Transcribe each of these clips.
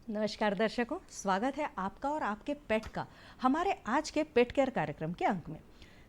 नमस्कार दर्शकों, स्वागत है आपका और आपके पेट का हमारे आज के पेट केयर कार्यक्रम के अंक में।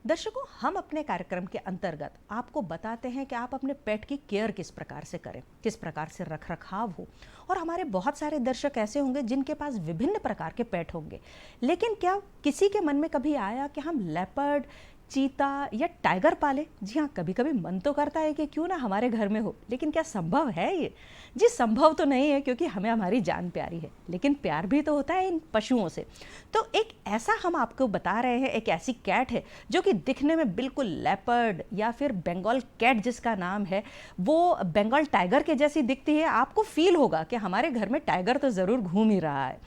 दर्शकों, हम अपने कार्यक्रम के अंतर्गत आपको बताते हैं कि आप अपने पेट की केयर किस प्रकार से करें, किस प्रकार से रख रखाव हो। और हमारे बहुत सारे दर्शक ऐसे होंगे जिनके पास विभिन्न प्रकार के पेट होंगे, लेकिन क्या किसी के मन में कभी आया कि हम लेपर्ड, चीता या टाइगर पाले? जी हाँ, कभी कभी मन तो करता है कि क्यों ना हमारे घर में हो, लेकिन क्या संभव है ये? जी संभव तो नहीं है, क्योंकि हमें हमारी जान प्यारी है, लेकिन प्यार भी तो होता है इन पशुओं से। तो एक ऐसा हम आपको बता रहे हैं, एक ऐसी कैट है जो कि दिखने में बिल्कुल लेपर्ड या फिर बंगाल कैट जिसका नाम है वो बंगाल टाइगर के जैसी दिखती है। आपको फील होगा कि हमारे घर में टाइगर तो ज़रूर घूम ही रहा है।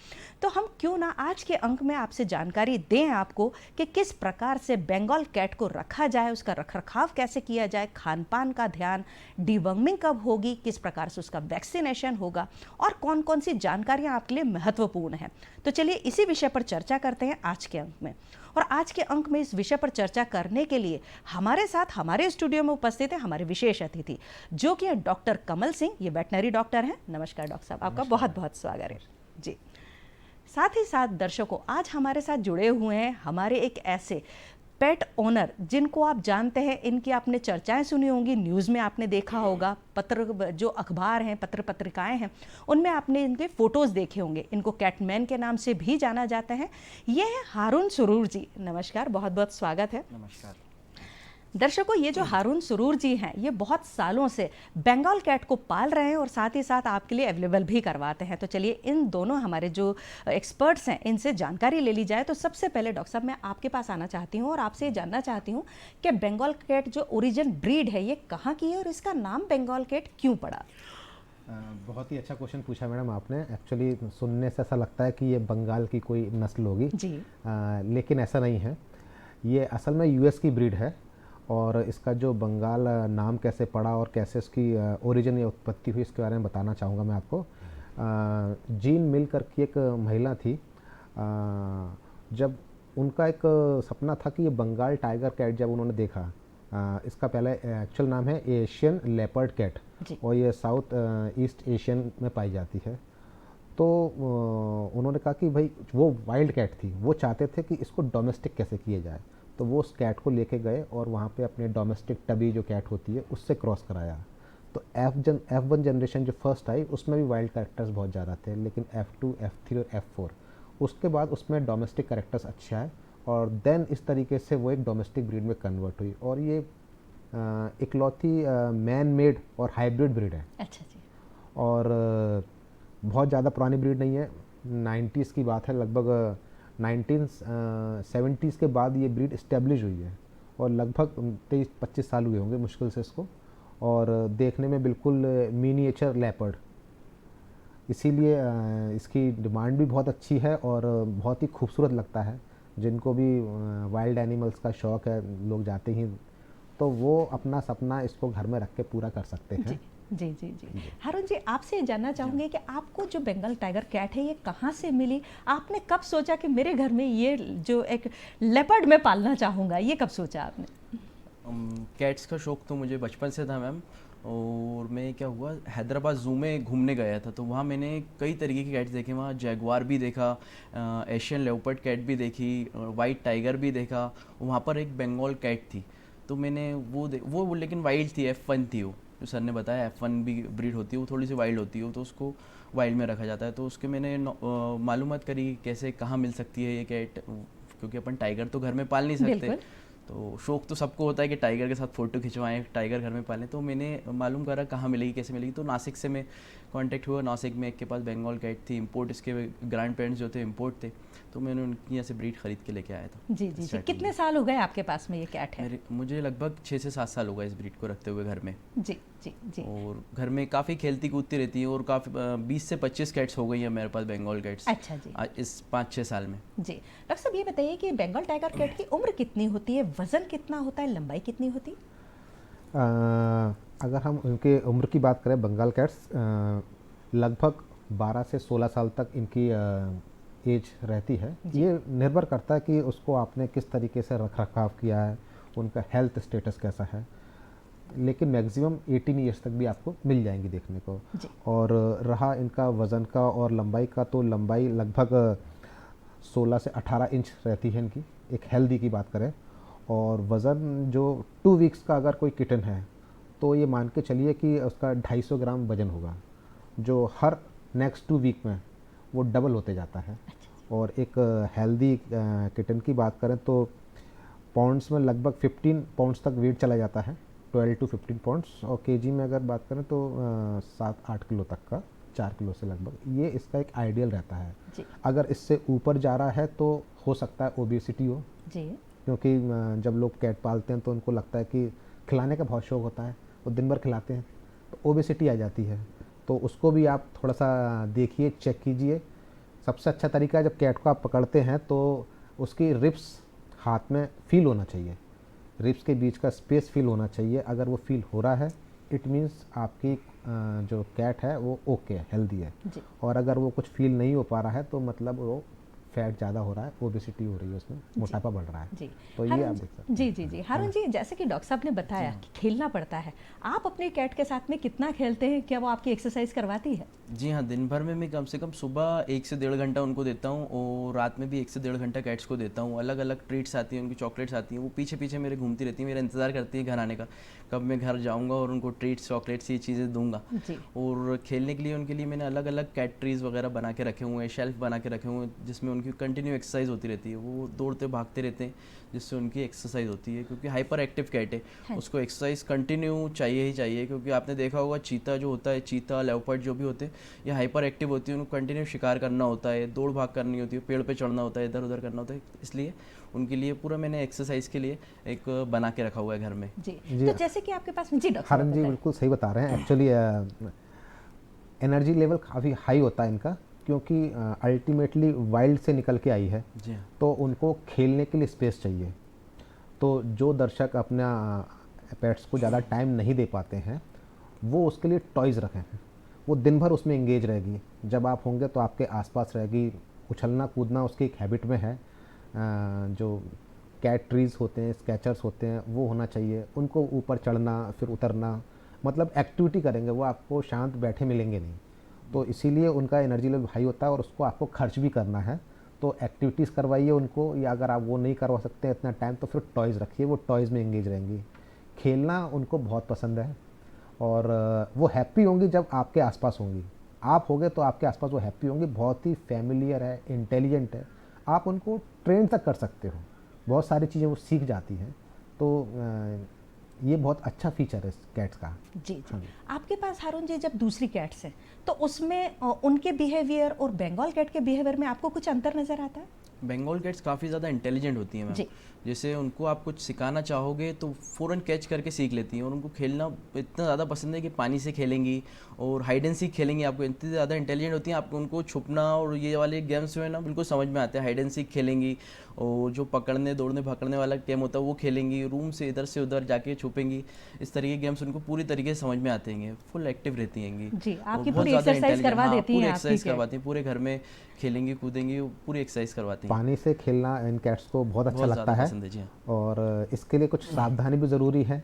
तो हम क्यों ना आज के अंक में आपसे जानकारी दें आपको कि किस प्रकार से बंगाल कैट को रखा जाए, उसका रखरखाव कैसे किया जाए, खान पान का ध्यान, डिवर्मिंग कब होगी, किस प्रकार से उसका वैक्सीनेशन होगा और कौन कौन सी जानकारियां आपके लिए महत्वपूर्ण हैं। तो चलिए इसी विषय पर चर्चा करते हैं आज के अंक में। और आज के अंक में इस विषय पर चर्चा करने के लिए हमारे साथ हमारे स्टूडियो में उपस्थित है हमारे विशेष अतिथि, जो कि डॉक्टर कमल सिंह। ये वेटनरी डॉक्टर हैं। नमस्कार डॉक्टर साहब, आपका बहुत बहुत स्वागत है जी। साथ ही साथ दर्शकों, आज हमारे साथ जुड़े हुए हैं हमारे एक ऐसे पेट ओनर जिनको आप जानते हैं, इनकी आपने चर्चाएं सुनी होंगी, न्यूज़ में आपने देखा होगा, पत्र जो अखबार हैं, पत्र पत्रिकाएं हैं, उनमें आपने इनके फ़ोटोज़ देखे होंगे। इनको कैटमैन के नाम से भी जाना जाता है। ये है हारून सुरूर जी। नमस्कार, बहुत बहुत स्वागत है। नमस्कार। दर्शकों, ये जो हारून सुरूर जी हैं, ये बहुत सालों से बंगाल कैट को पाल रहे हैं और साथ ही साथ आपके लिए अवेलेबल भी करवाते हैं। तो चलिए इन दोनों हमारे जो एक्सपर्ट्स हैं इनसे जानकारी ले ली जाए। तो सबसे पहले डॉक्टर साहब, मैं आपके पास आना चाहती हूँ और आपसे ये जानना चाहती हूँ कि बंगाल कैट जो ओरिजिन ब्रीड है ये कहाँ की है और इसका नाम बंगाल कैट क्यों पड़ा? बहुत ही अच्छा क्वेश्चन पूछा मैडम आपने। एक्चुअली सुनने से ऐसा लगता है कि ये बंगाल की कोई नस्ल होगी जी। लेकिन ऐसा नहीं है। ये असल में यूएस की ब्रीड है और इसका जो बंगाल नाम कैसे पड़ा और कैसे इसकी ओरिजिन या उत्पत्ति हुई इसके बारे में बताना चाहूँगा मैं आपको। जीन मिल करके एक महिला थी। जब उनका एक सपना था कि ये बंगाल टाइगर कैट जब उन्होंने देखा, इसका पहले एक्चुअल नाम है एशियन लेपर्ड कैट और ये साउथ ईस्ट एशियन में पाई जाती है। तो उन्होंने कहा कि भाई वो वाइल्ड कैट थी, वो चाहते थे कि इसको डोमेस्टिक कैसे किया जाए। तो वो उस कैट को लेके गए और वहाँ पे अपने डोमेस्टिक टबी जो कैट होती है उससे क्रॉस कराया। तो F1 जनरेशन जो फर्स्ट आई उसमें भी वाइल्ड कैरेक्टर्स बहुत ज़्यादा थे, लेकिन F2, F3 और F4 उसके बाद उसमें डोमेस्टिक कैरेक्टर्स अच्छे आए और देन इस तरीके से वो एक डोमेस्टिक ब्रीड में कन्वर्ट हुई और ये इकलौती मैन मेड और हाइब्रिड ब्रीड है। अच्छा जी। और बहुत ज़्यादा पुरानी ब्रीड नहीं है, 90s की बात है। लगभग 1970s के बाद ये ब्रीड इस्टेब्लिश हुई है और लगभग 23-25 साल हुए होंगे मुश्किल से इसको। और देखने में बिल्कुल मिनिएचर लेपर्ड, इसीलिए इसकी डिमांड भी बहुत अच्छी है और बहुत ही खूबसूरत लगता है। जिनको भी वाइल्ड एनिमल्स का शौक़ है, लोग जाते ही तो वो अपना सपना इसको घर में रख के पूरा कर सकते हैं। जी जी जी। हारून जी, आपसे जानना चाहूँगी कि आपको जो बंगाल टाइगर कैट है ये कहाँ से मिली? आपने कब सोचा कि मेरे घर में ये जो एक लेपर्ड में पालना चाहूँगा, ये कब सोचा आपने? कैट्स का शौक़ तो मुझे बचपन से था मैम। और मैं क्या हुआ, हैदराबाद ज़ू में घूमने गया था तो वहाँ मैंने कई तरीके के कैट्स देखे। वहाँ जैगुआर भी देखा, एशियन लेपर्ड कैट भी देखी, वाइट टाइगर भी देखा। वहाँ पर एक बंगाल कैट थी तो मैंने वो लेकिन वाइल्ड थी, F1 थी वो। जो सर ने बताया F1 भी ब्रीड होती है, वो थोड़ी सी वाइल्ड होती है, तो उसको वाइल्ड में रखा जाता है। तो उसके मैंने मालूमात करी कैसे कहाँ मिल सकती है ये कैट, क्योंकि अपन टाइगर तो घर में पाल नहीं सकते। तो शौक़ तो सबको होता है कि टाइगर के साथ फ़ोटो खिंचवाएं, टाइगर घर में पालें। तो मैंने मालूम करा कहाँ मिलेगी, कैसे मिलेगी। तो नासिक से मैं कांटेक्ट हुआ। नासिक में एक के पास बंगाल कैट थी, इंपोर्ट, इसके ग्रैंड पेरेंट्स जो थे इंपोर्ट थे, तो मैंने उनकी यहाँ से ब्रीड खरीद के लेके आया था। जी जी जी। कितने साल हो गए आपके पास में ये कैट है? मुझे लगभग 6 से 7 साल हो गए इस ब्रीड को रखते हुए घर में। जी जी जी। और घर में काफ़ी खेलती कूदती रहती है और काफ़ी 20 से 25 कैट्स हो गई हैं मेरे पास बंगाल कैट्स। अच्छा जी। इस 5-6 साल में। जी डॉक्टर साहब, ये बताइए कि बंगाल टाइगर कैट की उम्र कितनी होती है, वजन कितना होता है, लंबाई कितनी होती है? अगर हम उनके उम्र की बात करें, बंगाल कैट्स लगभग 12 से 16 साल तक इनकी एज रहती है। ये निर्भर करता है कि उसको आपने किस तरीके से रख रखाव किया है, उनका हेल्थ स्टेटस कैसा है। लेकिन मैक्सिमम 18 ईयर्स तक भी आपको मिल जाएंगी देखने को। जी। और रहा इनका वज़न का और लंबाई का, तो लंबाई लगभग 16 से 18 इंच रहती है इनकी, एक हेल्दी की बात करें। और वज़न जो 2 वीक्स का अगर कोई किटन है तो ये मान के चलिए कि उसका 250 ग्राम वज़न होगा, जो हर नेक्स्ट 2 वीक में वो डबल होते जाता है। और एक हेल्दी किटन की बात करें तो पाउंड्स में लगभग 15 पाउंड्स तक वेट चला जाता है, 12 टू 15 पाउंड्स। और केजी में अगर बात करें तो 7-8 किलो तक का, 4 किलो से लगभग, ये इसका एक आइडियल रहता है जी। अगर इससे ऊपर जा रहा है तो हो सकता है ओबेसिटी हो, जी। क्योंकि जब लोग कैट पालते हैं तो उनको लगता है कि खिलाने का बहुत शौक होता है, वो दिन भर खिलाते हैं तो ओबेसिटी आ जाती है। तो उसको भी आप थोड़ा सा देखिए, चेक कीजिए। सबसे अच्छा तरीका है, जब कैट को आप पकड़ते हैं तो उसकी रिब्स हाथ में फील होना चाहिए, रिब्स के बीच का स्पेस फील होना चाहिए। अगर वो फील हो रहा है इट मीन्स आपकी जो कैट है वो ओके है, हेल्दी है। जी। और अगर वो कुछ फील नहीं हो पा रहा है तो मतलब वो फैट ज़्यादा हो रहा है, ओबेसिटी हो रही है, उसमें मोटापा बढ़ रहा है। जी। तो ये हारून आप जी- देख सकते हैं। जी जी जी हारून जी, जैसे कि डॉक्टर साहब ने बताया कि खेलना पड़ता है, आप अपने कैट के साथ में कितना खेलते हैं? क्या वो आपकी एक्सरसाइज करवाती है? जी हाँ, दिन भर में मैं कम से कम सुबह 1 से 1.5 घंटा उनको देता हूँ और रात में भी 1 से 1.5 घंटा कैट्स को देता हूँ। अलग अलग ट्रीट्स आती हैं, उनकी चॉकलेट्स आती हैं, वो पीछे पीछे मेरे घूमती रहती हैं, मेरा इंतज़ार करती है घर आने का, कब मैं घर जाऊँगा और उनको ट्रीट्स चॉकलेट्स ये चीज़ें दूंगा। जी। और खेलने के लिए उनके लिए मैंने अलग अलग कैट ट्रीज़ वगैरह बना के रखे हुए हैं, शेल्फ बना के रखे हुए हैं, जिसमें उनकी कंटिन्यू एक्सरसाइज होती रहती है। वो दौड़ते भागते रहते हैं, जिससे उनकी एक्सरसाइज होती है, क्योंकि हाइपर एक्टिव कैट है, उसको एक्सरसाइज कंटिन्यू चाहिए ही चाहिए। क्योंकि आपने देखा होगा चीता जो होता है, चीता लेपर्ड जो भी होते हैं, ये हाइपर एक्टिव होती है, उनको कंटिन्यू शिकार करना होता है, दौड़ भाग करनी होती है, पेड़ पे चढ़ना होता है, इधर उधर करना होता है। इसलिए उनके लिए पूरा मैंने एक्सरसाइज के लिए एक बना के रखा हुआ है घर में। जी। जी। तो जैसे कि आपके पास, जी डॉक्टर साहब हरन जी बताएं। बिल्कुल सही बता रहे हैं। एक्चुअली एनर्जी लेवल काफ़ी हाई होता है इनका, क्योंकि अल्टीमेटली वाइल्ड से निकल के आई है, जी हाँ। तो उनको खेलने के लिए स्पेस चाहिए। तो जो दर्शक अपना पेट्स को ज़्यादा टाइम नहीं दे पाते हैं वो उसके लिए टॉयज़ रखे हैं, वो दिन भर उसमें एंगेज रहेगी। जब आप होंगे तो आपके आसपास रहेगी, उछलना कूदना उसकी एक हैबिट में है। जो कैट ट्रीज़ होते हैं, स्केचर्स होते हैं, वो होना चाहिए। उनको ऊपर चढ़ना फिर उतरना, मतलब एक्टिविटी करेंगे, वो आपको शांत बैठे मिलेंगे नहीं। तो इसीलिए उनका एनर्जी लेवल हाई होता है और उसको आपको खर्च भी करना है, तो एक्टिविटीज़ करवाइए उनको। या अगर आप वो नहीं करवा सकते हैं इतना टाइम, तो फिर टॉयज़ रखिए, वो टॉयज़ में एंगेज रहेंगी। खेलना उनको बहुत पसंद है और वो हैप्पी होंगी जब आपके आसपास होंगी। आप होंगे तो आपके आसपास वो हैप्पी होंगी। बहुत ही फैमिलियर है, इंटेलिजेंट है, आप उनको ट्रेन तक कर सकते हो, बहुत सारी चीज़ें वो सीख जाती हैं। तो ये बहुत अच्छा फीचर है इस कैट्स का। जी जी। आपके पास हारून जी जब दूसरी कैट्स हैं तो उसमें उनके बिहेवियर और बंगाल कैट के बिहेवियर में आपको कुछ अंतर नज़र आता है? बंगाल कैट्स काफ़ी ज़्यादा इंटेलिजेंट होती हैं मैम। जी। जैसे उनको आप कुछ सिखाना चाहोगे तो फ़ौरन कैच करके सीख लेती हैं, और उनको खेलना इतना ज़्यादा पसंद है कि पानी से खेलेंगी और हाइड एंड सीक खेलेंगी। आपको इतनी ज़्यादा इंटेलिजेंट होती हैं, आपको उनको छुपना और ये वाले गेम्स जो है ना बिल्कुल समझ में आते हैं। हाइड एंड सीक खेलेंगी और जो पकड़ने दौड़ने भागने वाला गेम होता है वो खेलेंगी, रूम से इधर से उधर जाके छुपेंगी। इस तरीके के गेम्स उनको पूरी तरीके से समझ में आते हैं, फुल एक्टिव रहती हैं। जी, और आपकी बहुत पूरी ज़्यादा एक्सरसाइज intelligent, करवा हाँ, देती पूरी हैं एक्सरसाइज आपकी कैट। करवाती हैं, पूरे घर में खेलेंगी कूदेंगी, पूरी एक्सरसाइज करवाती हैं। पानी से खेलना इन कैट्स को बहुत अच्छा बहुत लगता ज़्यादा है। पसंद है, जी हाँ। और इसके लिए कुछ सावधानी भी ज़रूरी है।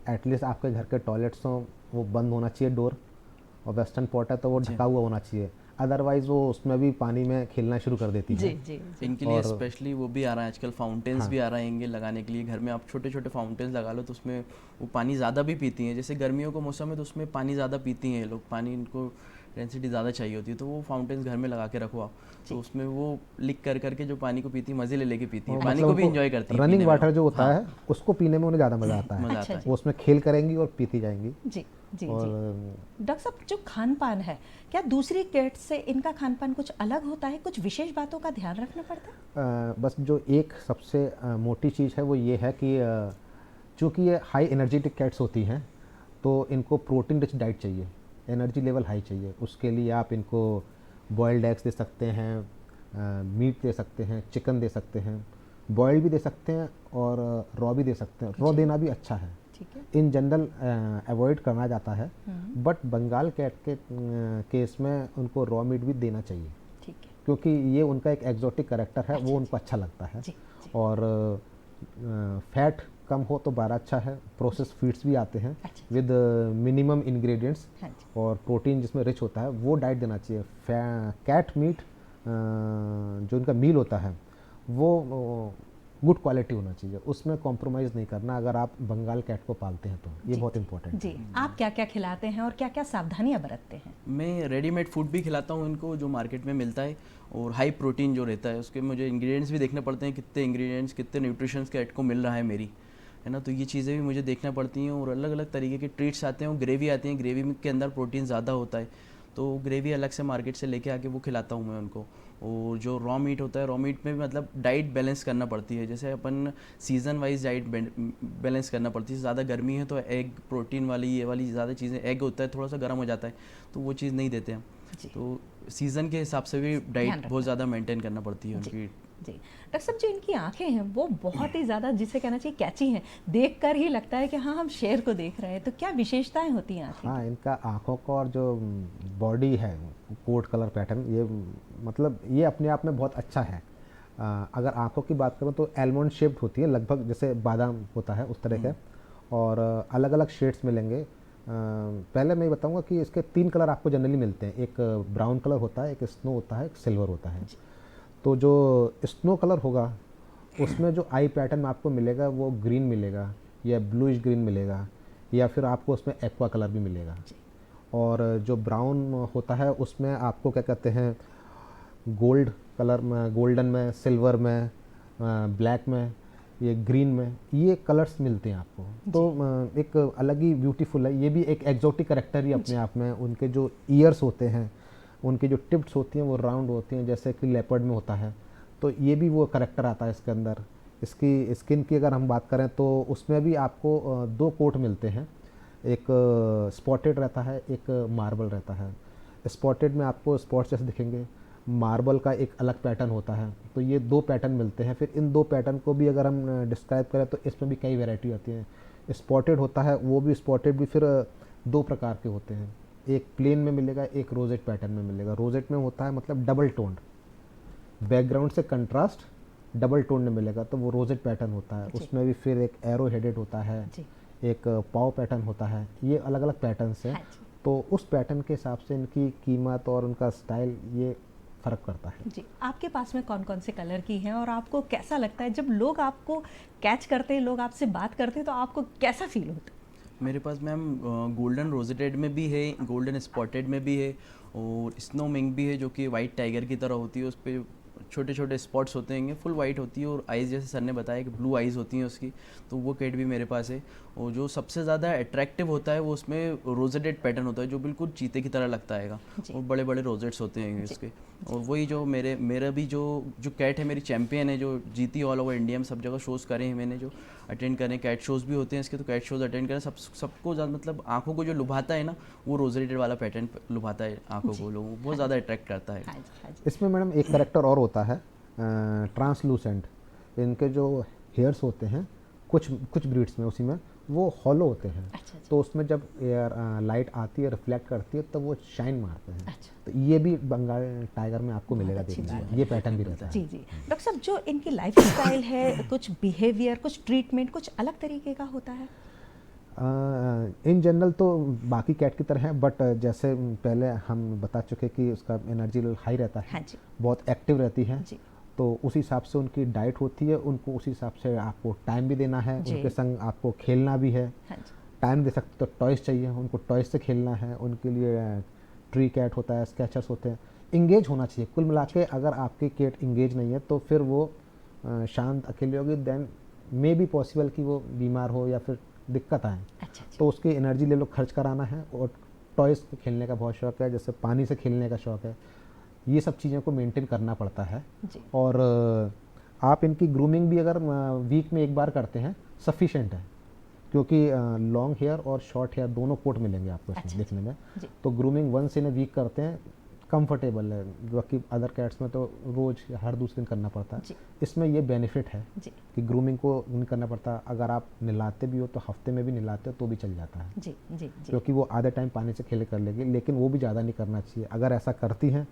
एटलीस्ट आपके घर के टॉयलेट्स हों, वो बंद होना चाहिए डोर, और वेस्टर्न पॉट है तो वो ढका हुआ होना चाहिए, अदरवाइज़ वो उसमें भी पानी में खेलना शुरू कर देती जी है। जी जी। इनके लिए और स्पेशली वो भी आ रहा है आजकल, फाउंटेन्स हाँ। भी आ रहे हैं इनके लगाने के लिए। घर में आप छोटे छोटे फाउंटेन्स लगा लो तो उसमें वो पानी ज़्यादा भी पीती हैं। जैसे गर्मियों का मौसम है तो उसमें पानी ज़्यादा पीती हैं ये लोग, पानी इनको डेंसिटी ज़्यादा चाहिए होती है, तो वो फाउंटेन्स घर में लगा के रखो आप, तो उसमें वो लिक कर करके जो पानी को पीती है, मज़े ले लेके पीती है, और पानी मतलब को भी उनको इंजॉय करती है रनिंग पीने में वाटर वो। जो होता हाँ, है उसको पीने में उन्हें ज़्यादा मज़ा आता है। मज़ा अच्छा आता है। जी। वो उसमें खेल करेंगी और पीती जाएंगी। जी जी जी। और डॉक्टर साहब, जो खान पान है, क्या दूसरी कैट से इनका खान पान कुछ अलग होता है? कुछ विशेष बातों का ध्यान रखना पड़ता है? बस जो एक सबसे मोटी चीज़ है वो ये है कि चूँकि ये हाई एनर्जेटिक कैट्स होती हैं तो इनको प्रोटीन रिच डाइट चाहिए, एनर्जी लेवल हाई चाहिए। उसके लिए आप इनको बॉयल्ड एग्स दे सकते हैं, मीट दे सकते हैं, चिकन दे सकते हैं, बॉयल्ड भी दे सकते हैं और रॉ भी दे सकते हैं। रॉ देना भी अच्छा है, ठीक है। इन जनरल अवॉइड करना जाता है, बट बंगाल कैट के केस में उनको रॉ मीट भी देना चाहिए, ठीक है। क्योंकि ये उनका एक एग्जॉटिक कैरेक्टर है, वो उनको अच्छा लगता है। जी जी। और फैट कम हो तो 12 अच्छा है। प्रोसेस फीड्स भी आते हैं अच्छा। विद मिनिमम इंग्रेडिएंट्स हाँ जी। और प्रोटीन जिसमें रिच होता है, वो डाइट देना चाहिए। कैट मीट जो इनका मील होता है वो गुड क्वालिटी होना चाहिए, उसमें कॉम्प्रोमाइज़ नहीं करना अगर आप बंगाल कैट को पालते हैं तो। ये जी, बहुत इंपॉर्टेंट जी, है। आप क्या क्या खिलाते हैं और क्या क्या सावधानियां बरतते हैं? मैं रेडीमेड फूड भी खिलाता हूँ इनको, जो मार्केट में मिलता है, और हाई प्रोटीन जो रहता है उसके मुझे इंग्रेडिएंट्स भी देखने पड़ते हैं, कितने इंग्रेडिएंट्स कितने न्यूट्रिशंस कैट को मिल रहा है मेरी, है ना। तो ये चीज़ें भी मुझे देखना पड़ती हैं। और अलग अलग तरीके के ट्रीट्स आते हैं और ग्रेवी आती हैं, ग्रेवी के अंदर प्रोटीन ज़्यादा होता है, तो ग्रेवी अलग से मार्केट से लेके आके वो खिलाता हूँ मैं उनको। और जो रॉ मीट होता है, रॉ मीट में भी मतलब डाइट बैलेंस करना पड़ती है, जैसे अपन सीज़न वाइज डाइट बैलेंस करना पड़ती है। ज़्यादा गर्मी है तो एग प्रोटीन वाली ये वाली ज़्यादा चीज़ें, एग होता है थोड़ा सा गर्म हो जाता है तो वो चीज़ नहीं देते हम। जी। तो सीज़न के हिसाब से भी डाइट रखना बहुत ज़्यादा मेंटेन करना पड़ती है जी। उनकी। जी, डॉक्टर साहब, जो इनकी आंखें हैं वो बहुत ही ज़्यादा, जिसे कहना चाहिए, कैची हैं। देखकर ही लगता है कि हाँ, हम शेर को देख रहे हैं। तो क्या विशेषताएं होती हैं आंखें हाँ, की? इनका आँखों का और जो बॉडी है, कोट कलर पैटर्न, ये मतलब ये अपने आप में बहुत अच्छा है। अगर आँखों की बात करूँ तो एलमंड शेप्ड होती है, लगभग जैसे बादाम होता है उस तरह के, और अलग अलग शेड्स मिलेंगे। पहले मैं ये बताऊंगा कि इसके 3 कलर आपको जनरली मिलते हैं। एक ब्राउन कलर होता है, एक स्नो होता है, एक सिल्वर होता है। तो जो स्नो कलर होगा उसमें जो आई पैटर्न आपको मिलेगा वो ग्रीन मिलेगा या ब्लूइश ग्रीन मिलेगा, या फिर आपको उसमें एक्वा कलर भी मिलेगा। और जो ब्राउन होता है उसमें आपको क्या कहते हैं, गोल्ड कलर में, गोल्डन में, सिल्वर में, ब्लैक में, ये ग्रीन में, ये कलर्स मिलते हैं आपको। तो एक अलग ही ब्यूटीफुल है, ये भी एक एग्जोटिक करेक्टर ही अपने आप में। उनके जो ईयर्स होते हैं, उनकी जो टिप्स होती हैं वो राउंड होती हैं, जैसे कि लेपर्ड में होता है, तो ये भी वो करेक्टर आता है इसके अंदर। इसकी स्किन की अगर हम बात करें तो उसमें भी आपको 2 कोट मिलते हैं, एक स्पॉटेड रहता है, एक मार्बल रहता है। स्पॉटेड में आपको स्पॉट्स जैसे दिखेंगे, मार्बल का एक अलग पैटर्न होता है। तो ये 2 पैटर्न मिलते हैं। फिर इन 2 पैटर्न को भी अगर हम डिस्क्राइब करें तो इसमें भी कई वैरायटी आती है। स्पॉटेड होता है, वो भी स्पॉटेड भी फिर 2 प्रकार के होते हैं, एक प्लेन में मिलेगा, एक रोजेट पैटर्न में मिलेगा। रोजेट में होता है मतलब डबल टोन्ड, बैकग्राउंड से कंट्रास्ट डबल टोन में मिलेगा, तो वो रोजेट पैटर्न होता है। उसमें भी फिर एक एरो हेडेड होता है, एक पाव पैटर्न होता है। ये अलग अलग पैटर्न्स हैं। तो उस पैटर्न के हिसाब से इनकी कीमत और उनका स्टाइल ये फ़र्क करता है। जी, आपके पास में कौन कौन से कलर की हैं और आपको कैसा लगता है जब लोग आपको कैच करते हैं, लोग आपसे बात करते हैं, तो आपको कैसा फील होता है? मेरे पास मैम गोल्डन रोजेटेड में भी है, गोल्डन स्पॉटेड में भी है, और स्नो मिंक भी है जो कि वाइट टाइगर की तरह होती है। उस पर छोटे छोटे स्पॉट्स होते हैं, फुल वाइट होती है, और आइज़ जैसे सर ने बताया कि ब्लू आइज़ होती हैं उसकी, तो वो कैट भी मेरे पास है। और जो सबसे ज़्यादा अट्रैक्टिव होता है वो उसमें रोजेटेड पैटर्न होता है, जो बिल्कुल चीते की तरह लगता है, और बड़े बड़े रोजेट्स होते हैं इसके। और वही जो मेरा भी जो कैट है, मेरी चैम्पियन है, जो जीती ऑल ओवर इंडिया में, सब जगह शोज़ करे हैं मैंने, जो अटेंड करें, कैट शोज़ भी होते हैं इसके, तो कैट शोज़ अटेंड करें, सबको ज़्यादा मतलब आंखों को जो लुभाता है ना, वो रोजेटेड वाला पैटर्न लुभाता है आंखों को, लोगों को बहुत ज़्यादा अट्रैक्ट करता है। इसमें मैडम एक करेक्टर और होता है, ट्रांसलूसेंट। इनके जो हेयर्स होते हैं कुछ ब्रीड्स में, उसी में वो हॉलो होते हैं। तो उसमें जब एयर लाइट आती है, रिफ्लेक्ट करती है, तब वो शाइन मारते हैं। तो ये भी बंगाल टाइगर में आपको मिलेगा देखने को, ये पैटर्न भी रहता है। जी जी, डॉक्टर साहब, जो इनकी लाइफस्टाइल है, कुछ बिहेवियर, कुछ ट्रीटमेंट कुछ अलग तरीके का होता है? इन जनरल तो बाकी कैट की तरह है, बट जैसे पहले हम बता चुके कि उसका एनर्जी लेवल हाई रहता है। हाँ जी। बहुत एक्टिव रहती है जी। तो उस हिसाब से उनकी डाइट होती है, उनको उस हिसाब से आपको टाइम भी देना है, उनके संग आपको खेलना भी है। हाँ जी। टाइम दे सकते तो टॉयज़ चाहिए, उनको टॉयज़ से खेलना है। उनके लिए ट्री कैट होता है, स्केचर्स होते हैं। इंगेज होना चाहिए कुल मिला के। अगर आपकी कैट इंगेज नहीं है तो फिर वो शांत अकेली होगी, देन मे बी पॉसिबल कि वो बीमार हो या फिर दिक्कत आए। तो उसकी एनर्जी लेवल खर्च कराना है, और टॉयज़ खेलने का बहुत शौक है, जैसे पानी से खेलने का शौक है, ये सब चीज़ों को मेंटेन करना पड़ता है। और आप इनकी ग्रूमिंग भी अगर वीक में एक बार करते हैं सफिशेंट है, क्योंकि लॉन्ग हेयर और शॉर्ट हेयर दोनों कोट मिलेंगे आपको इसमें देखने में। तो grooming once in a week करते हैं, कंफर्टेबल है, बाकी अदर कैट्स में तो रोज़ हर दूसरे दिन करना पड़ता है। इसमें ये बेनिफिट है कि ग्रूमिंग को नहीं करना पड़ता। अगर आप नहलाते भी हो तो हफ्ते में भी नहलाते हो तो भी चल जाता है, जी जी, क्योंकि वो आधे टाइम पानी से खेले कर लेगी, लेकिन वो भी ज़्यादा नहीं करना चाहिए। अगर ऐसा करती हैं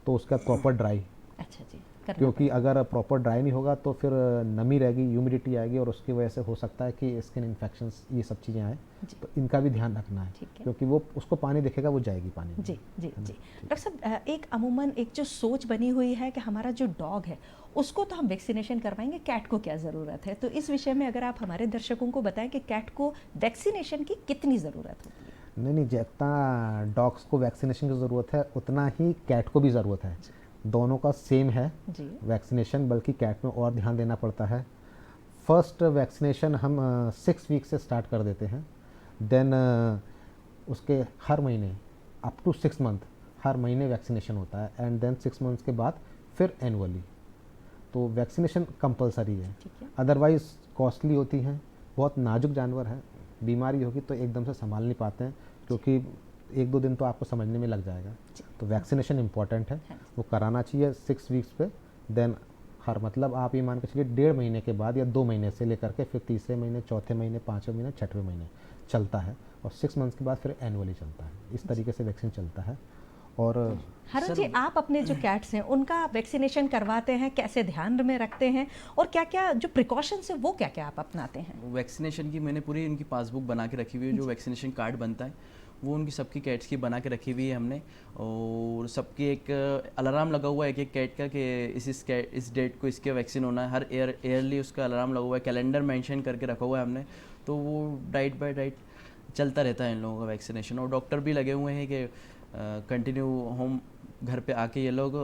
तो उसका प्रॉपर ड्राई। अच्छा जी। क्योंकि अगर प्रॉपर ड्राई नहीं होगा तो फिर नमी रहेगी, ह्यूमिडिटी आएगी और उसकी वजह से हो सकता है कि स्किन इन्फेक्शंस ये सब चीज़ें आए। तो इनका भी ध्यान रखना है, ठीक है। क्योंकि वो उसको पानी दिखेगा वो जाएगी पानी में। जी जी जी। डॉक्टर साहब, एक अमूमन एक जो सोच बनी हुई है कि हमारा जो डॉग है उसको तो हम वैक्सीनेशन करवाएंगे, कैट को क्या ज़रूरत है? तो इस विषय में अगर आप हमारे दर्शकों को बताएं कि कैट को वैक्सीनेशन की कितनी ज़रूरत होती है? नहीं, जितना डॉग्स को वैक्सीनेशन की ज़रूरत है उतना ही कैट को भी ज़रूरत है। दोनों का सेम है जी वैक्सीनेशन, बल्कि कैट में और ध्यान देना पड़ता है। फर्स्ट वैक्सीनेशन हम 6 वीक से स्टार्ट कर देते हैं, देन उसके हर महीने अप टू 6 मंथ हर महीने वैक्सीनेशन होता है, एंड देन 6 मंथ्स के बाद फिर एनुअली। तो वैक्सीनेशन कंपलसरी है, ठीक है। अदरवाइज़ कॉस्टली होती हैं। बहुत नाजुक जानवर है, बीमारी होगी तो एकदम से संभाल नहीं पाते हैं, क्योंकि 1-2 दिन तो आपको समझने में लग जाएगा। तो वैक्सीनेशन इम्पॉर्टेंट है, वो कराना चाहिए 6 वीक्स पे। देन हर मतलब आप ये मान के चलिए 1.5 महीने के बाद या 2 महीने से लेकर के फिर तीसरे महीने, चौथे महीने, 5वें महीने, 6वें महीने चलता है, और 6 मंथ्स के बाद फिर एनुअली चलता है। इस तरीके से वैक्सीन चलता है। और हरुण जी, आप अपने जो कैट्स हैं उनका वैक्सीनेशन करवाते हैं, कैसे ध्यान में रखते हैं और क्या क्या जो प्रिकॉशंस है वो क्या क्या आप अपनाते हैं? वैक्सीनेशन की मैंने पूरी उनकी पासबुक बना के रखी हुई है, जो वैक्सीनेशन कार्ड बनता है वो उनकी सबकी कैट्स की बना के रखी हुई है हमने। और सबकी एक अलार्म लगा हुआ है एक एक कैट का कि इस डेट को इसके वैक्सीन होना है। हर ईयरली उसका अलार्म लगा हुआ है, कैलेंडर मेंशन करके रखा हुआ है हमने। तो वो डाइट बाय डाइट चलता रहता है इन लोगों का वैक्सीनेशन। और डॉक्टर भी लगे हुए हैं कि कंटिन्यू होम घर पे आके ये लोग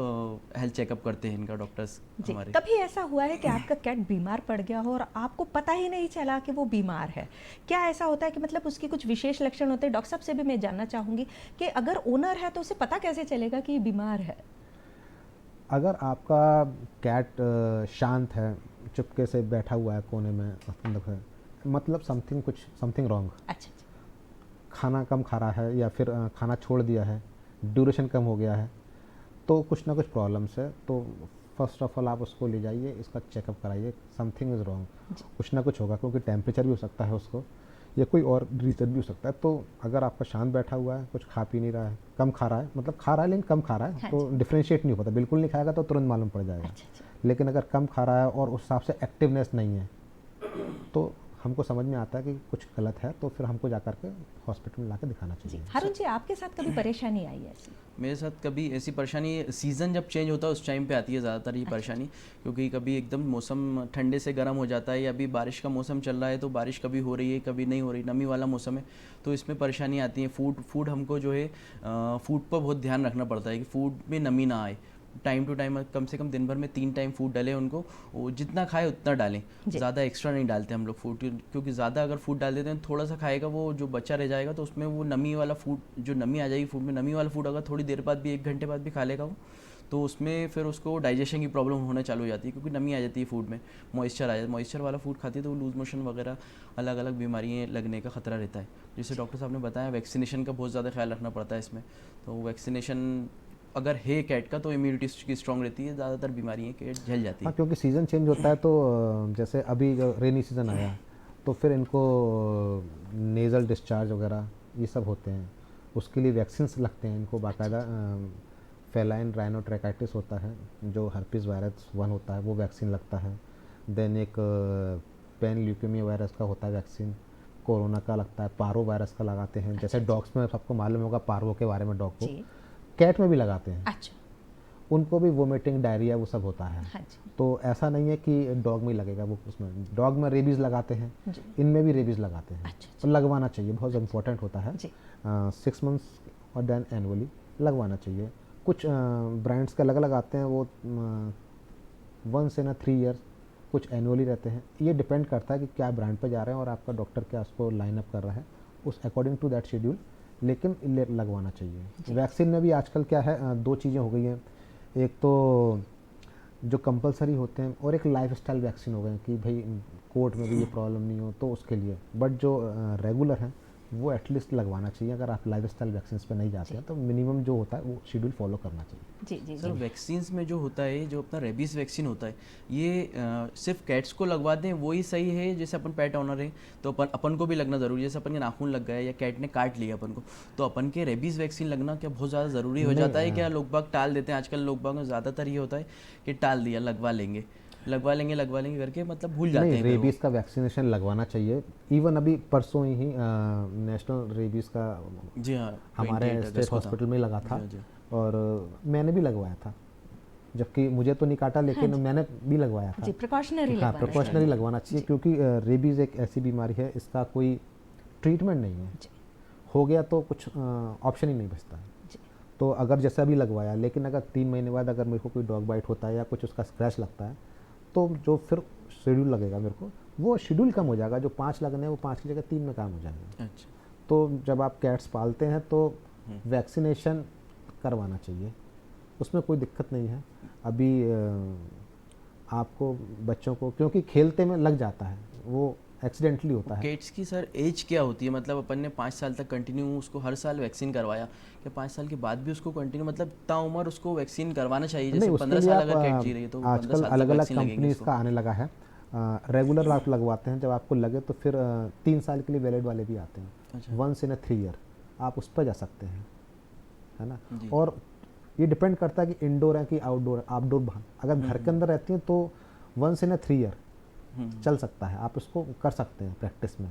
हेल्थ चेकअप करते हैं, इनका डॉक्टर्स जी। हमारे। कभी ऐसा हुआ है कि आपका कैट बीमार पड़ गया हो और आपको पता ही नहीं चला कि वो बीमार है? क्या ऐसा होता है कि मतलब उसकी कुछ विशेष लक्षण होते हैं? डॉक्टर साहब से भी मैं जानना चाहूँगी कि अगर ओनर है तो उसे पता कैसे चलेगा कि ये बीमार है? अगर आपका कैट शांत है, चुपके से बैठा हुआ है कोने में, मतलब समथिंग रॉन्ग, अच्छा। खाना कम खा रहा है या फिर खाना छोड़ दिया है, ड्यूरेशन कम हो गया है, तो कुछ ना कुछ प्रॉब्लम्स है। तो फर्स्ट ऑफ ऑल आप उसको ले जाइए, इसका चेकअप कराइए, समथिंग इज़ रॉन्ग, कुछ ना कुछ होगा, क्योंकि टेम्परेचर भी हो सकता है उसको, या कोई और रीज़न भी हो सकता है। तो अगर आपका शांत बैठा हुआ है, कुछ खा पी नहीं रहा है, कम खा रहा है, मतलब खा रहा है लेकिन कम खा रहा है, हाँ तो डिफ्रेंशिएट नहीं हो पाता। बिल्कुल नहीं खाएगा तो तुरंत मालूम पड़ जाएगा। अच्छा। लेकिन अगर कम खा रहा है और उस हिसाब से एक्टिवनेस नहीं है, तो हमको समझ में आता है कि कुछ गलत है, तो फिर हमको जाकर के हॉस्पिटल में ला के दिखाना चाहिए। हरुण जी, आपके साथ कभी परेशानी आई है ऐसी? मेरे साथ कभी ऐसी परेशानी, सीज़न जब चेंज होता है उस टाइम पे आती है ज़्यादातर ये परेशानी। क्योंकि कभी एकदम मौसम ठंडे से गर्म हो जाता है, या अभी बारिश का मौसम चल रहा है तो बारिश कभी हो रही है कभी नहीं हो रही, नमी वाला मौसम है, तो इसमें परेशानी आती है। फूड हमको जो है फूड पर बहुत ध्यान रखना पड़ता है कि फूड में नमी ना आए। टाइम टू टाइम कम से कम दिन भर में 3 टाइम फूड डालें उनको, और जितना खाए उतना डालें, ज़्यादा एक्स्ट्रा नहीं डालते हम लोग फूड, क्योंकि ज़्यादा अगर फूड डाल देते हैं थोड़ा सा खाएगा, वो जो बच्चा रह जाएगा तो उसमें वो नमी वाला फूड, जो नमी आ जाएगी फूड में, नमी वाला फूड अगर थोड़ी देर बाद भी 1 घंटे बाद भी खा लेगा वो, तो उसमें फिर उसको डाइजेशन की प्रॉब्लम होने चालू हो जाती है, क्योंकि नमी आ जाती है फूड में, मॉइस्चर आ जाता है। मॉइस्चर वाला फूड खाती है तो वो लूज मोशन वगैरह अलग अलग बीमारियाँ लगने का खतरा रहता है। जैसे डॉक्टर साहब ने बताया, वैक्सीनेशन का बहुत ज़्यादा ख्याल रखना पड़ता है इसमें। तो वैक्सीनेशन अगर है कैट का तो इम्यूनिटी की स्ट्रॉन्ग रहती है, ज़्यादातर बीमारियाँ कैट झेल जाती हाँ, है। क्योंकि सीज़न चेंज होता है, तो जैसे अभी जो रेनी सीज़न आया तो फिर इनको नेज़ल डिस्चार्ज वगैरह ये सब होते हैं, उसके लिए वैक्सीन्स लगते हैं इनको बाकायदा। फेलाइन राइनोट्रैकाइटिस होता है, जो हर्पिस वायरस 1 होता है, वो वैक्सीन लगता है। देन एक पैन ल्यूकेमिया वायरस का होता है वैक्सीन, कोरोना का लगता है, पारो वायरस का लगाते हैं। जैसे डॉग्स में सबको मालूम होगा पारो के बारे में, डॉग को कैट में भी लगाते हैं। अच्छा। उनको भी वोमिटिंग, डायरिया, वो सब होता है। हाँ जी। तो ऐसा नहीं है कि डॉग में ही लगेगा, वो उसमें डॉग में रेबीज़ लगाते हैं, इनमें भी रेबीज़ लगाते हैं। तो लगवाना चाहिए, बहुत इंपॉर्टेंट होता है। 6 मंथ्स और देन एनुअली लगवाना चाहिए। कुछ ब्रांड्स के अलग अलग आते हैं, वो 1 से 3 ईयर्स, कुछ एनुअली रहते हैं। ये डिपेंड करता है कि क्या ब्रांड पे जा रहे हैं और आपका डॉक्टर क्या उसको लाइन अप कर रहा है, उस अकॉर्डिंग टू दैट शेड्यूल, लेकिन लगवाना चाहिए। वैक्सीन में भी आजकल क्या है, 2 चीज़ें हो गई हैं, एक तो जो कंपलसरी होते हैं, और एक लाइफस्टाइल वैक्सीन हो गए कि भाई कोर्ट में भी ये प्रॉब्लम नहीं हो तो उसके लिए। बट जो रेगुलर हैं वो एटलीस्ट लगवाना चाहिए। अगर आप लाइफस्टाइल वैक्सीन पे नहीं जाते हैं तो मिनिमम जो होता है वो शेड्यूल फॉलो करना चाहिए। जी जी सर जी। वैक्सीन में जो होता है, जो अपना रेबीज़ वैक्सीन होता है, ये सिर्फ कैट्स को लगवा दें वही सही है? जैसे अपन पेट ऑनर है तो अपन अपन को भी लगना ज़रूरी है, जैसे अपन के नाखून लग गए या कैट ने काट लिया अपन को, तो अपन के रेबीज़ वैक्सीन लगना क्या बहुत ज़्यादा ज़रूरी हो नहीं, जाता है? क्या लोग बाग टाल देते हैं? आजकल लोग बाग में ज़्यादातर ये होता है कि टाल दिया, लगवा लेंगे करके मतलब भूल जाते नहीं, हैं फिर वो। रेबीज़ का वैक्सीनेशन लगवाना चाहिए। इवन अभी परसों ही नेशनल रेबीज़ का जी हाँ, हमारे 28 स्टेट अगस्त को था। हॉस्पिटल में लगा था। जी हाँ, जी। और मैंने भी लगवाया था, जबकि मुझे तो नहीं काटा, लेकिन मैंने भी लगवाया था। जी, प्रिकॉशनरी हाँ, लगवाना प्रिकॉशनरी लगवाना चाहिए, क्योंकि रेबीज़ एक ऐसी बीमारी है, इसका कोई ट्रीटमेंट नहीं है। जी। हो गया तो कुछ ऑप्शन ही नहीं बचता है। जी। तो अगर जैसा भी लगवाया, लेकिन अगर 3 महीने बाद अगर मेरे को कोई डॉग बाइट होता है या कुछ उसका स्क्रैच लगता है, तो जो फिर शेड्यूल लगेगा मेरे को, वो शेड्यूल कम हो जाएगा। जो 5 लगने हैं वो 5 की जगह 3 में काम हो जाएगा। अच्छा। तो जब आप कैट्स पालते हैं तो वैक्सीनेशन करवाना चाहिए, उसमें कोई दिक्कत नहीं है। अभी आपको बच्चों को, क्योंकि खेलते में लग जाता है, वो एक्सीडेंटली होता है। कैट्स की सर एज क्या होती है? मतलब अपन ने 5 साल तक कंटिन्यू उसको हर साल वैक्सीन करवाया, क्या 5 साल के बाद भी उसको कंटिन्यू मतलब ताउम्र उसको वैक्सीन करवाना चाहिए? नहीं, जैसे उसके 15 लिए साल आप अगर कैट जी रही है तो 15 आजकल साल तक अलग अलग वैक्सीन लगेंगे कंपनीज उसको। का आने लगा है। रेगुलर आप लगवाते हैं, जब आपको लगे तो फिर 3 साल के लिए वैलिड वाले भी आते हैं। अच्छा। 1 इन 3 ईयर आप उस पर जा सकते हैं, है ना। जी। और ये डिपेंड करता है कि इंडोर है कि आउटडोर। आउटडोर अगर घर के अंदर रहती हैं तो 1 इन 3 ईयर चल सकता है, आप इसको कर सकते हैं प्रैक्टिस में।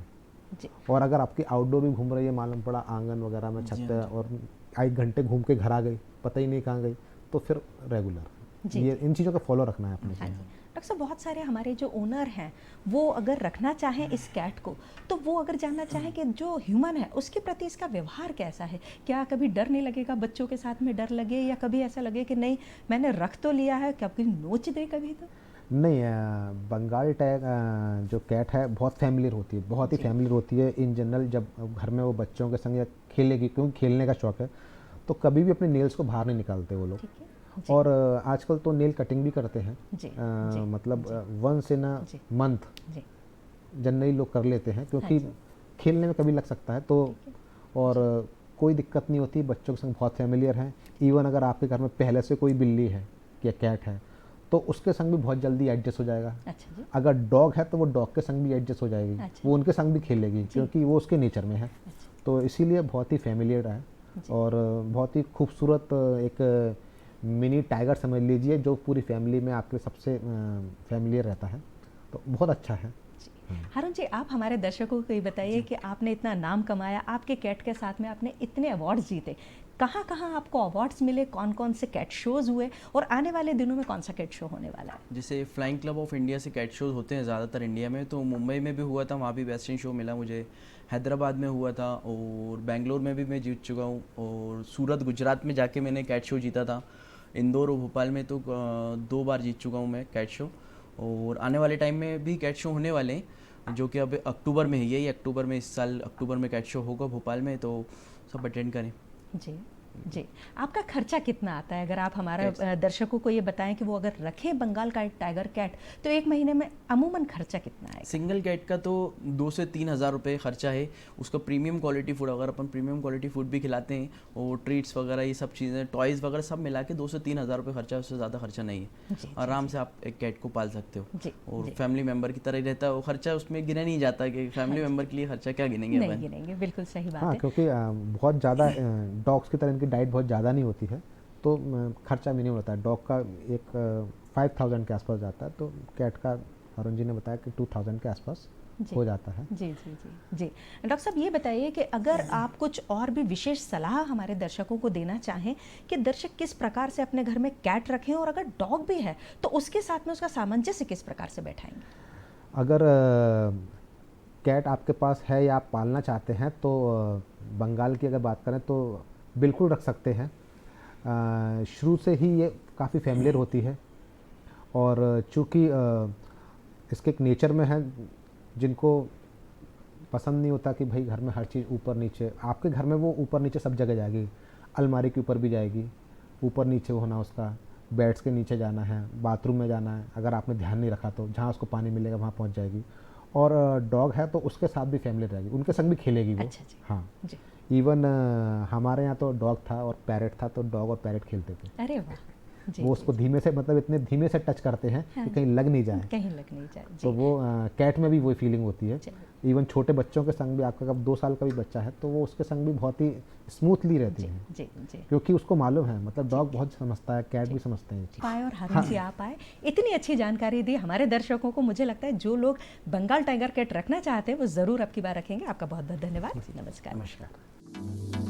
जी। और अगर आपकी आउटडोर भी घूम रही है, मालूम पड़ा आंगन वगैरह में, छत जी, पे, हाँ जी। और 1 घंटे घूम के घर आ गई, पता ही नहीं कहाँ गई, तो फिर रेगुलर। जी, ये इन चीज़ों का फॉलो रखना है अपने हाँ को। जी। डॉक्टर साहब, बहुत सारे हमारे जो ओनर हैं वो अगर रखना चाहें इस कैट को, तो वो अगर जानना चाहें कि जो ह्यूमन है उसके प्रति इसका व्यवहार कैसा है, क्या कभी डर नहीं लगेगा, बच्चों के साथ में डर लगे, या कभी ऐसा लगे कि नहीं मैंने रख तो लिया है, क्या कभी नोच दे कभी तो? नहीं, बंगाल टैग जो कैट है बहुत फैमिलियर होती है, बहुत ही जी। फैमिलियर होती है इन जनरल। जब घर में वो बच्चों के संग या खेलेगी, क्योंकि खेलने का शौक है, तो कभी भी अपने नेल्स को बाहर नहीं निकालते वो लोग। ठीक है जी। और आजकल तो नेल कटिंग भी करते हैं। जी, जी, मतलब जी। 1 इन जी। मंथ जी। जनरली लोग कर लेते हैं, क्योंकि हाँ जी। खेलने में कभी लग सकता है तो। ठीक है। और कोई दिक्कत नहीं होती, बच्चों के संग बहुत फैमिलियर हैं। इवन अगर आपके घर में पहले से कोई बिल्ली है या कैट है तो उसके संग भी बहुत जल्दी एडजस्ट हो जाएगा। अच्छा जी। अगर डॉग है तो वो डॉग के संग भी एडजस्ट हो जाएगी, अच्छा। वो उनके संग भी खेलेगी, क्योंकि वो उसके नेचर में है। अच्छा। तो इसीलिए बहुत ही फैमिलियर है। जी। और बहुत ही खूबसूरत एक मिनी टाइगर समझ लीजिए, जो पूरी फैमिली में आपके सबसे फैमिलियर रहता है, तो बहुत अच्छा है। हारून जी, आप हमारे दर्शकों को ये बताइए कि आपने इतना नाम कमाया, आपके कैट के साथ में आपने इतने अवार्ड्स जीते, कहाँ कहाँ आपको अवार्ड्स मिले, कौन कौन से कैट शोज़ हुए, और आने वाले दिनों में कौन सा कैट शो होने वाला है? जैसे फ्लाइंग क्लब ऑफ इंडिया से कैट शोज होते हैं ज़्यादातर इंडिया में, तो मुंबई में भी हुआ था, वहाँ भी बेस्ट इन शो मिला मुझे। हैदराबाद में हुआ था, और बेंगलोर में भी मैं जीत चुका हूँ, और सूरत गुजरात में जाके मैंने कैट शो जीता था। इंदौर और भोपाल में तो 2 बार जीत चुका हूँ मैं कैट शो। और आने वाले टाइम में भी कैट शो होने वाले हैं, जो कि अब अक्टूबर में है, यही अक्टूबर में, इस साल अक्टूबर में कैट शो होगा भोपाल में, तो सब अटेंड करें। जी जी। आपका खर्चा कितना आता है, अगर आप हमारे कैट्स। दर्शकों को ये बताएं कि वो अगर रखें बंगाल का एक टाइगर कैट, तो एक महीने में अमूमन खर्चा कितना आएगा? सिंगल कैट का तो 2 से 3 हज़ार रुपये खर्चा है। उसका प्रीमियम क्वालिटी फूड, अगर अपन प्रीमियम क्वालिटी फूड भी खिलाते हैं, और ट्रीट्स वगैरह ये सब चीज़ें, टॉयज़ वगैरह सब मिला के 2 से 3 हज़ार रुपये खर्चा है, उससे ज़्यादा खर्चा नहीं है। जी, आराम से आप एक कैट को पाल सकते हो, जी, और जी। फैमिली मेम्बर की तरह ही रहता है वो खर्चा, उसमें गिना नहीं जाता कि फैमिली मेम्बर के लिए खर्चा क्या गिनेंगे नहीं अपन। गिनेंगे, बिल्कुल सही बात हाँ, है। क्योंकि बहुत ज़्यादा डॉग्स की तरह इनकी डाइट बहुत ज़्यादा नहीं होती है, तो खर्चा मिनिमम होता है। डॉग का एक 5000 के आसपास जाता है, तो कैट का अरुण जी ने बताया कि 2000 के आसपास जी। हो जाता है। जी जी जी जी। डॉक्टर साहब, ये बताइए कि अगर आप कुछ और भी विशेष सलाह हमारे दर्शकों को देना चाहें कि दर्शक किस प्रकार से अपने घर में कैट रखें, और अगर डॉग भी है तो उसके साथ में उसका सामंजस्य किस प्रकार से बैठाएंगे? अगर कैट आपके पास है या आप पालना चाहते हैं तो बंगाल की अगर बात करें तो बिल्कुल रख सकते हैं। शुरू से ही ये काफ़ी फैमिलियर होती है, और चूँकि इसके एक नेचर में है, जिनको पसंद नहीं होता कि भाई घर में हर चीज़ ऊपर नीचे, आपके घर में वो ऊपर नीचे सब जगह जाएगी, अलमारी के ऊपर भी जाएगी, ऊपर नीचे होना उसका, बेड्स के नीचे जाना है, बाथरूम में जाना है, अगर आपने ध्यान नहीं रखा तो जहाँ उसको पानी मिलेगा वहाँ पहुँच जाएगी। और डॉग है तो उसके साथ भी फैमिली रहेगी, उनके संग भी खेलेगी वो। अच्छा जी। हाँ, जी। इवन हमारे यहाँ तो डॉग था और पैरेट था, तो डॉग और पैरेट खेलते थे। अरे वाह। जी वो जी, उसको धीमे से, मतलब इतने धीमे से टच करते हैं हाँ। कि कहीं लग नहीं जाए। कहीं लग नहीं जाए। तो जी वो कैट में भी वही फीलिंग होती है। चलिए। इवन छोटे बच्चों के संग भी, आपका कब 2 साल का भी बच्चा है तो वो उसके संग भी बहुत ही स्मूथली रहती जी है, जी जी। क्योंकि उसको मालूम है, मतलब डॉग बहुत समझता है, कैट भी समझते हैं ये चीज़। पाए और हारून जी आप आए, इतनी अच्छी जानकारी दी हमारे दर्शकों को। मुझे लगता है जो लोग बंगाल टाइगर कैट रखना चाहते हैं वो ज़रूर अब की बार रखेंगे। आपका बहुत बहुत धन्यवाद। नमस्कार। नमस्कार।